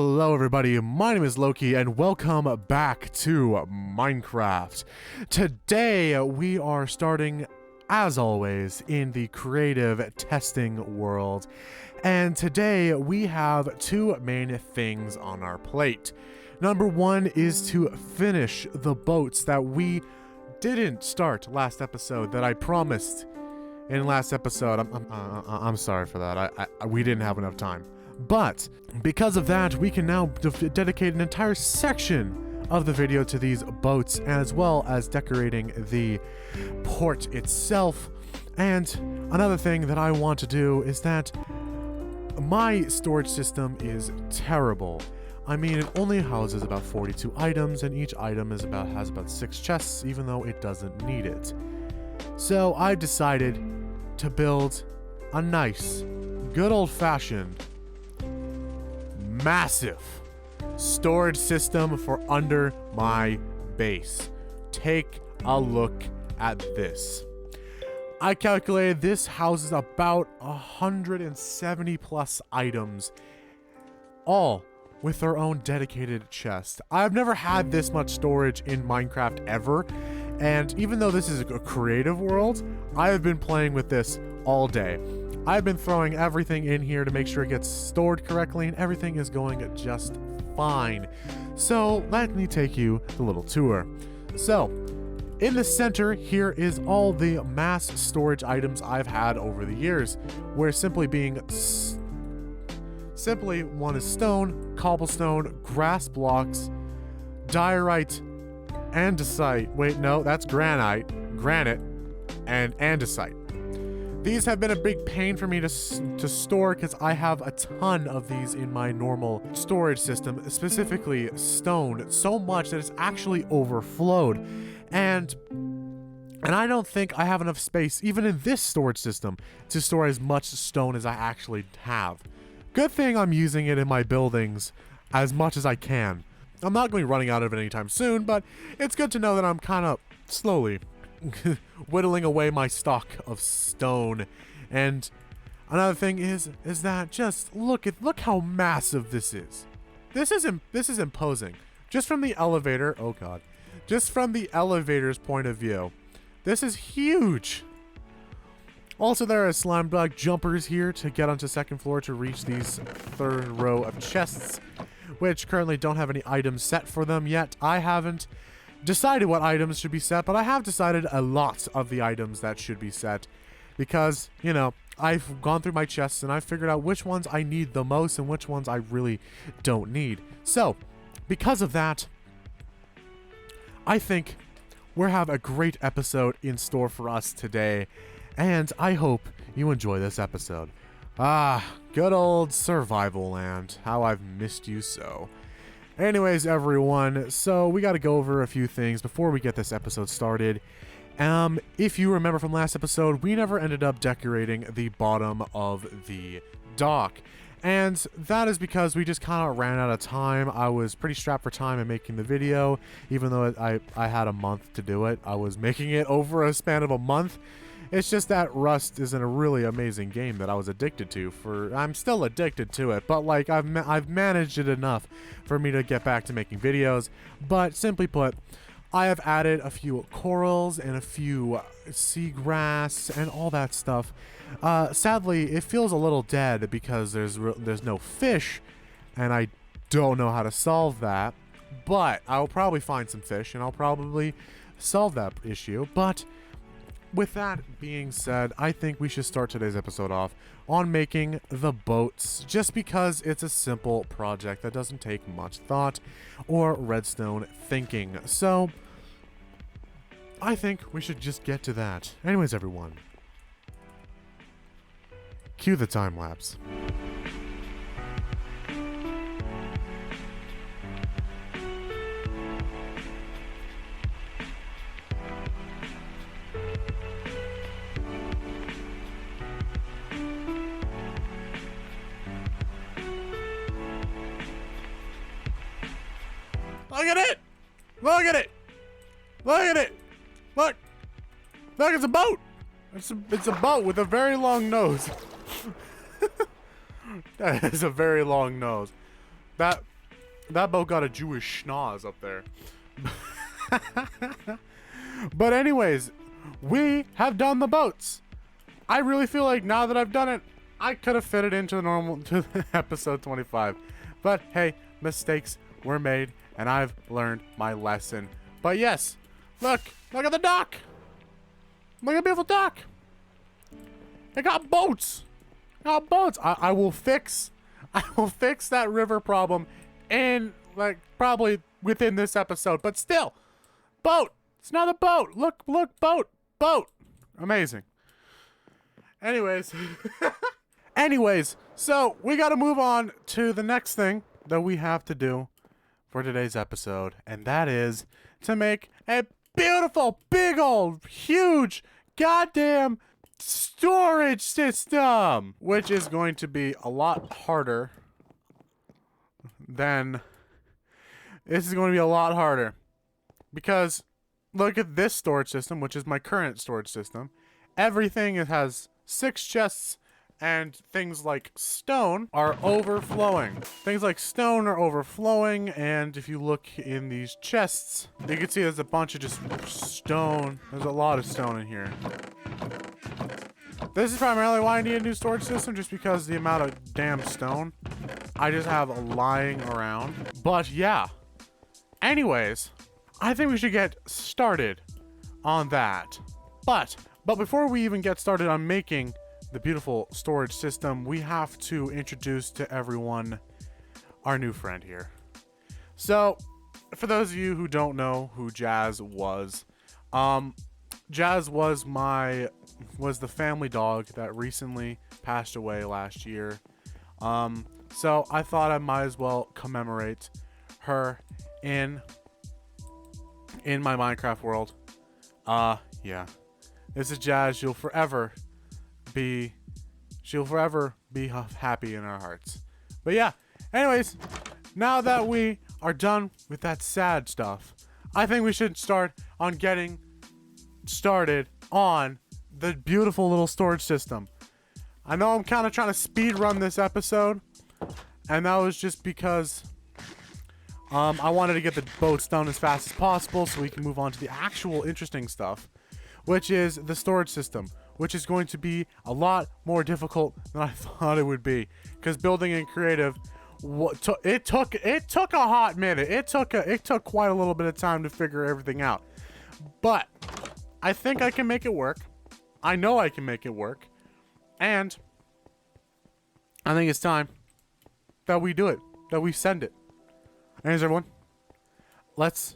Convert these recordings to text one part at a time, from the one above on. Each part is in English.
Hello everybody, my name is Loki and welcome back to Minecraft. Today we are starting, as always, in the creative testing world. And today we have two main things on our plate. Number one is to finish the boats that we didn't start last episode, that I promised in last episode. I'm sorry for that. We didn't have enough time. But because of that, we can now dedicate an entire section of the video to these boats, as well as decorating the port itself. And another thing that I want to do is that my storage system is terrible. I mean, it only houses about 42 items, and each item has about 6 chests, even though it doesn't need it. So I've decided to build a nice, good old-fashioned, massive storage system for under my base. Take a look at this. I calculated this houses about 170 plus items, all with their own dedicated chest. I've never had this much storage in Minecraft ever, and even though this is a creative world, I have been playing with this all day. I've been throwing everything in here to make sure it gets stored correctly, and everything is going just fine. So let me take you a little tour. So in the center here is all the mass storage items I've had over the years, where simply one is stone, cobblestone, grass blocks, diorite, andesite. Wait, no, that's granite, and andesite. These have been a big pain for me to store because I have a ton of these in my normal storage system, specifically stone, so much that it's actually overflowed. And I don't think I have enough space, even in this storage system, to store as much stone as I actually have. Good thing I'm using it in my buildings as much as I can. I'm not going to be running out of it anytime soon, but it's good to know that I'm kind of slowly whittling away my stock of stone. And another thing is that just look how massive this is. This is imposing. Just from the elevator, oh god. Just from the elevator's point of view, this is huge. Also, there are slime block jumpers here to get onto second floor to reach these third row of chests, which currently don't have any items set for them yet. I haven't decided what items should be set, but I have decided a lot of the items that should be set because, you know, I've gone through my chests and I've figured out which ones I need the most and which ones I really don't need. So, because of that, I think we'll have a great episode in store for us today, and I hope you enjoy this episode. Good old survival land. How I've missed you so. Anyways, everyone, so we got to go over a few things before we get this episode started. If you remember from last episode, we never ended up decorating the bottom of the dock. And that is because we just kind of ran out of time. I was pretty strapped for time in making the video. Even though I had a month to do it, I was making it over a span of a month. It's just that Rust isn't a really amazing game that I was addicted to. I'm still addicted to it, but like I've managed it enough for me to get back to making videos. But simply put, I have added a few corals and a few seagrass and all that stuff. Sadly, it feels a little dead because there's no fish, and I don't know how to solve that. But I'll probably find some fish, and I'll probably solve that issue. But with that being said, I think we should start today's episode off on making the boats, just because it's a simple project that doesn't take much thought or redstone thinking. So I think we should just get to that. Anyways, everyone, cue the time lapse. Look at it! Look at it! Look at it! Look! Look, it's a boat! It's a boat with a very long nose. That is a very long nose. That That boat got a Jewish schnoz up there. But anyways, we have done the boats. I really feel like now that I've done it, I could have fit it into the episode 25. But hey, mistakes were made, and I've learned my lesson. But yes, look at the dock. Look at the beautiful dock. It got boats. I will fix that river problem in like probably within this episode. But still, boat. It's another boat. Look, boat. Amazing. Anyways, so we got to move on to the next thing that we have to do for today's episode, and that is to make a beautiful, big old, huge, goddamn storage system, which is going to be a lot harder than... This is going to be a lot harder because look at this storage system, which is my current storage system. Everything has 6 chests, and things like stone are overflowing. And if you look in these chests, you can see there's a bunch of just stone. There's a lot of stone in here. This is primarily why I need a new storage system, just because the amount of damn stone I just have lying around. But yeah. Anyways, I think we should get started on that. But before we even get started on making the beautiful storage system, we have to introduce to everyone our new friend here. So, for those of you who don't know who Jazz was, Jazz was the family dog that recently passed away last year. So I thought I might as well commemorate her in my Minecraft world. Yeah. This is Jazz. She'll forever be happy in our hearts. But yeah, anyways, now that we are done with that sad stuff, I think we should start on getting started on the beautiful little storage system. I know I'm kind of trying to speed run this episode, and that was just because I wanted to get the boats done as fast as possible so we can move on to the actual interesting stuff, which is the storage system, which is going to be a lot more difficult than I thought it would be, because building in creative, it took a hot minute. It took quite a little bit of time to figure everything out, but I think I can make it work. I know I can make it work, and I think it's time that we do it, that we send it. Anyways, everyone, let's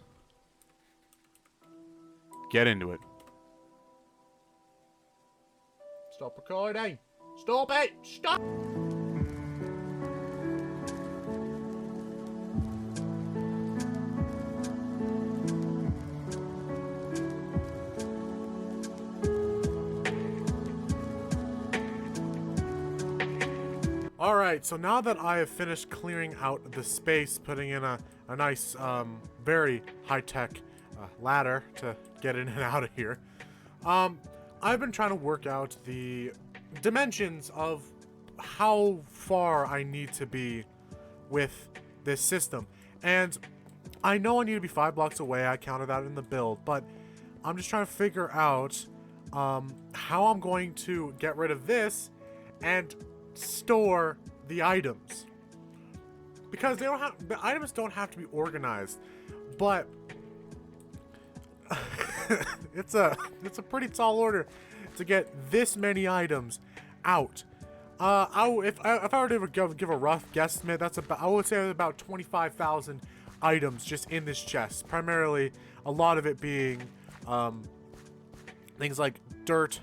get into it. Stop recording. Stop it. Stop. Alright, so now that I have finished clearing out the space, putting in a nice, very high-tech ladder to get in and out of here, I've been trying to work out the dimensions of how far I need to be with this system. And I know I need to be 5 blocks away, I counted that in the build, but I'm just trying to figure out how I'm going to get rid of this and store the items, because the items don't have to be organized, but it's a pretty tall order to get this many items out. If I were to give a rough guesstimate, I would say about 25,000 items just in this chest, primarily a lot of it being things like dirt,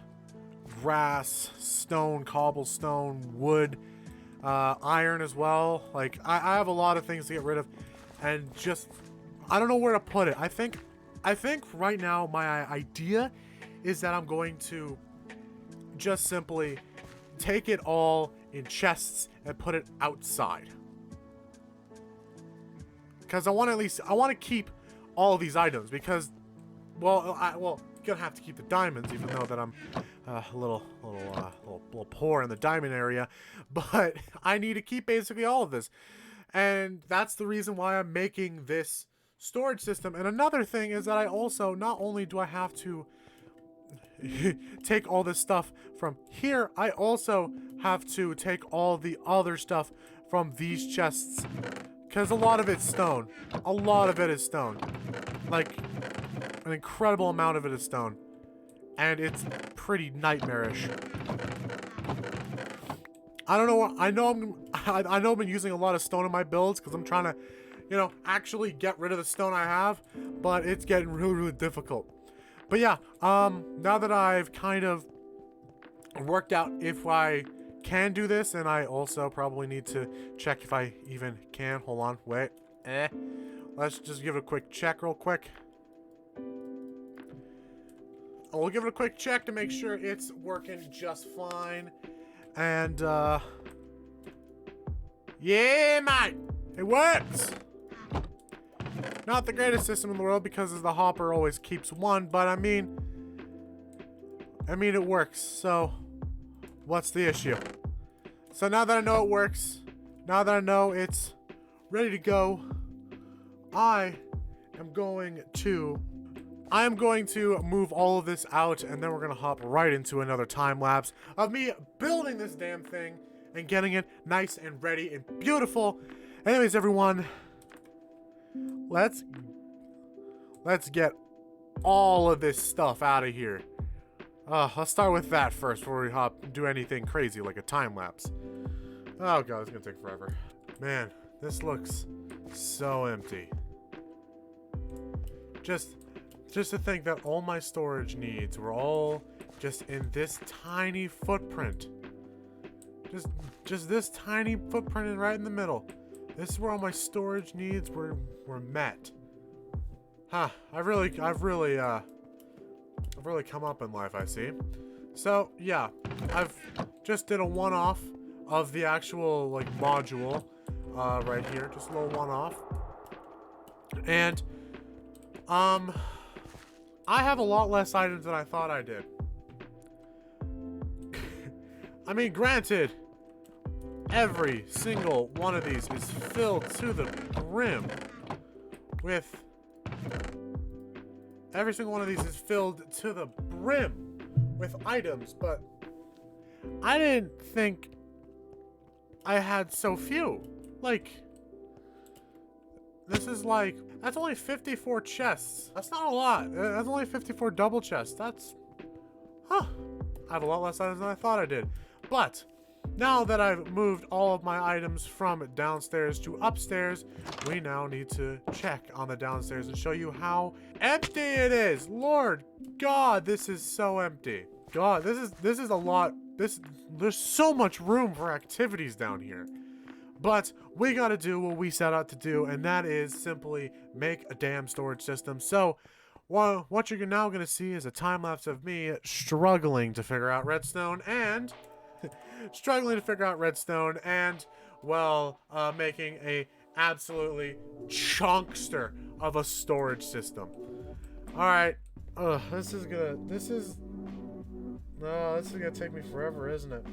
grass, stone, cobblestone, wood, iron as well. Like, I have a lot of things to get rid of, and just, I don't know where to put it. I think right now my idea is that I'm going to just simply take it all in chests and put it outside, because I want to keep all these items, because, well, gonna have to keep the diamonds, even though that I'm a little poor in the diamond area, but I need to keep basically all of this. And that's the reason why I'm making this storage system. And another thing is that I also, not only do I have to take all this stuff from here, I also have to take all the other stuff from these chests. Because a lot of it's stone. A lot of it is stone. Like, an incredible amount of it is stone. And it's pretty nightmarish. I don't know. I know I've been using a lot of stone in my builds because I'm trying to, you know, actually get rid of the stone I have, but it's getting really, really difficult. But yeah, now that I've kind of worked out if I can do this, and I also probably need to check if I even can. Hold on, wait. Let's just give it a quick check real quick. We'll give it a quick check to make sure it's working just fine. And, yeah, mate, it works. Not the greatest system in the world because the hopper always keeps one, but I mean, it works. So, what's the issue? So now that I know it works, now that I know it's ready to go, I am going to move all of this out, and then we're gonna hop right into another time lapse of me building this damn thing and getting it nice and ready and beautiful. Anyways, everyone, let's get all of this stuff out of here. Let's start with that first before we do anything crazy like a time lapse. Oh god, it's gonna take forever. Man, this looks so empty. Just to think that all my storage needs were all just in this tiny footprint. Just this tiny footprint right in the middle. This is where all my storage needs were met. Huh, I've really come up in life, I see. So, yeah, I've just did a one-off of the actual, like, module right here. Just a little one-off. And, I have a lot less items than I thought I did. I mean, granted, every single one of these is filled to the brim with... Every single one of these is filled to the brim with items, but I didn't think I had so few. Like, this is like, that's only 54 chests. That's not a lot. That's only 54 double chests. That's, I have a lot less items than I thought I did. But now that I've moved all of my items from downstairs to upstairs, we now need to check on the downstairs and show you how empty it is. Lord God, this is so empty. God, this is a lot. There's so much room for activities down here. But we gotta do what we set out to do, and that is simply make a damn storage system. So, what you're now gonna see is a time lapse of me struggling to figure out redstone and well, making a absolutely chunkster of a storage system. All right, this is gonna take me forever, isn't it?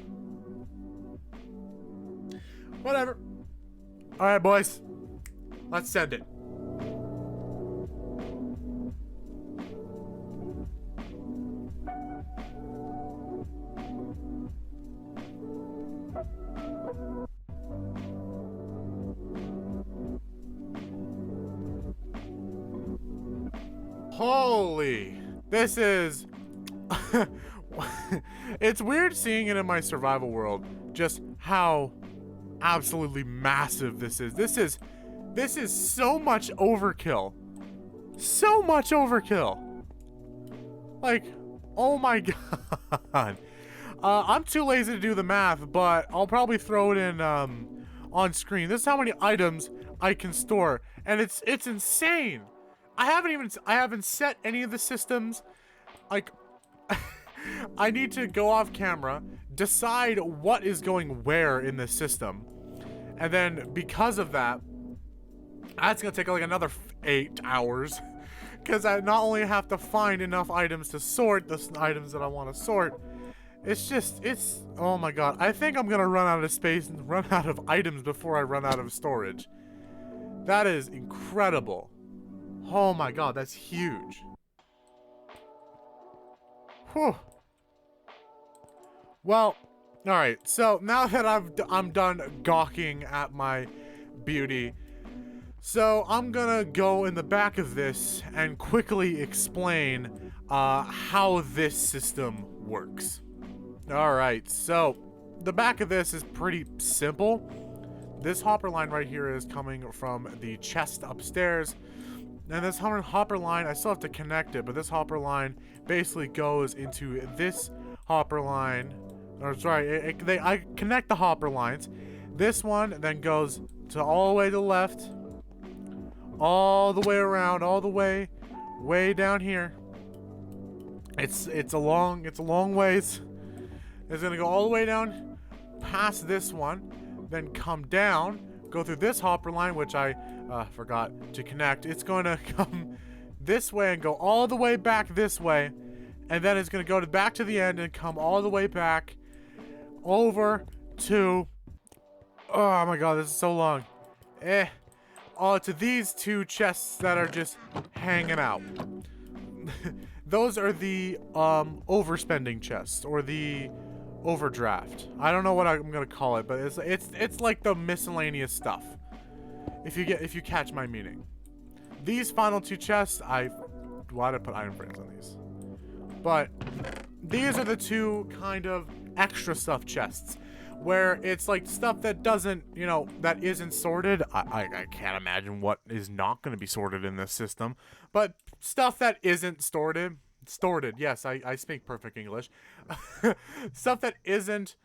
Whatever. All right, boys, let's send it. Holy, this is it's weird seeing it in my survival world, just how absolutely massive this is. This is so much overkill. So much overkill. Like, oh my god. I'm too lazy to do the math, but I'll probably throw it in on screen. This is how many items I can store, and it's insane. I haven't set any of the systems. Like, I need to go off camera, decide what is going where in the system, and then because of that, that's gonna take like another 8 hours, because I not only have to find enough items to sort the items that I want to sort, It's, oh my god. I think I'm gonna run out of space and run out of items before I run out of storage. That is incredible. Oh my god, that's huge. Whew. Well, alright, so now that I'm done gawking at my beauty, so I'm gonna go in the back of this and quickly explain how this system works. Alright, so the back of this is pretty simple. This hopper line right here is coming from the chest upstairs. And this hopper line, I still have to connect it, but this hopper line basically goes into this hopper line. Or sorry, I connect the hopper lines. This one then goes to all the way to the left, all the way around, all the way down here. It's a long ways. It's gonna go all the way down past this one, then come down, go through this hopper line, which I forgot to connect. It's going to come this way and go all the way back this way, and then it's going to go back to the end and come all the way back over to, oh my god, this is so long. To these two chests that are just hanging out. Those are the overspending chests, or the overdraft. I don't know what I'm gonna call it, but it's like the miscellaneous stuff. If you catch my meaning. These final two chests, why did I put item frames on these? But these are the two kind of extra stuff chests, where it's like stuff that doesn't, that isn't sorted. I can't imagine what is not going to be sorted in this system, but stuff that isn't sorted, yes, I speak perfect English. Stuff that isn't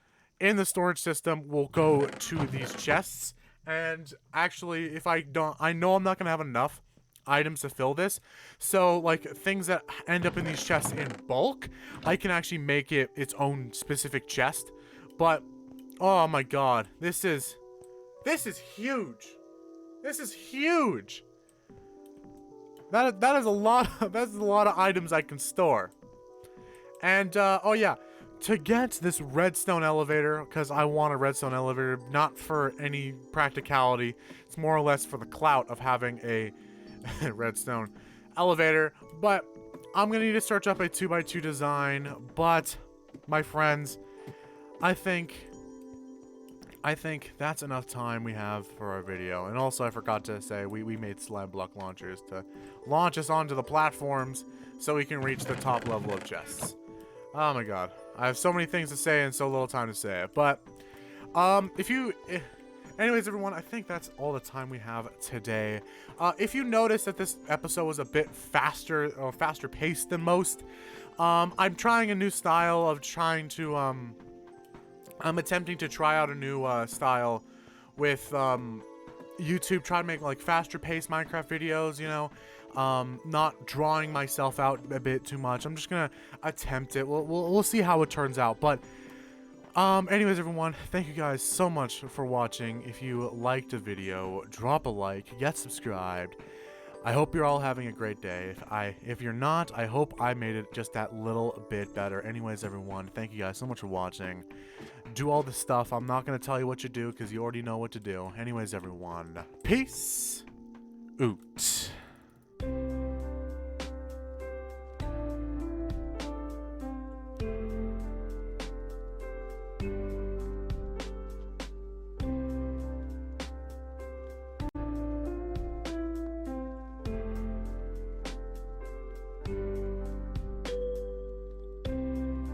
in the storage system will go to these chests. And actually, if I know I'm not gonna have enough items to fill this, so like things that end up in these chests in bulk, I can actually make it its own specific chest. But oh my god, this is huge. This is huge. That is a lot. That's a lot of items I can store. And oh yeah, to get this redstone elevator, because I want a redstone elevator, not for any practicality. It's more or less for the clout of having a redstone elevator. But I'm gonna need to search up a 2x2 design. But my friends, I think that's enough time we have for our video. And also, I forgot to say, we made slab block launchers to launch us onto the platforms so we can reach the top level of chests. Oh my god. I have so many things to say and so little time to say it. But, anyways, everyone, I think that's all the time we have today. If you notice that this episode was a bit faster paced than most, I'm trying a new style of trying to, I'm attempting to try out a new style with YouTube, try to make like faster paced Minecraft videos, not drawing myself out a bit too much. I'm just gonna attempt it. We'll see how it turns out. But anyways, everyone, thank you guys so much for watching. If you liked the video, drop a like, get subscribed. I hope you're all having a great day. If you're not, I hope I made it just that little bit better. Anyways, everyone, thank you guys so much for watching. Do all the stuff. I'm not going to tell you what to do because you already know what to do. Anyways, everyone, peace out.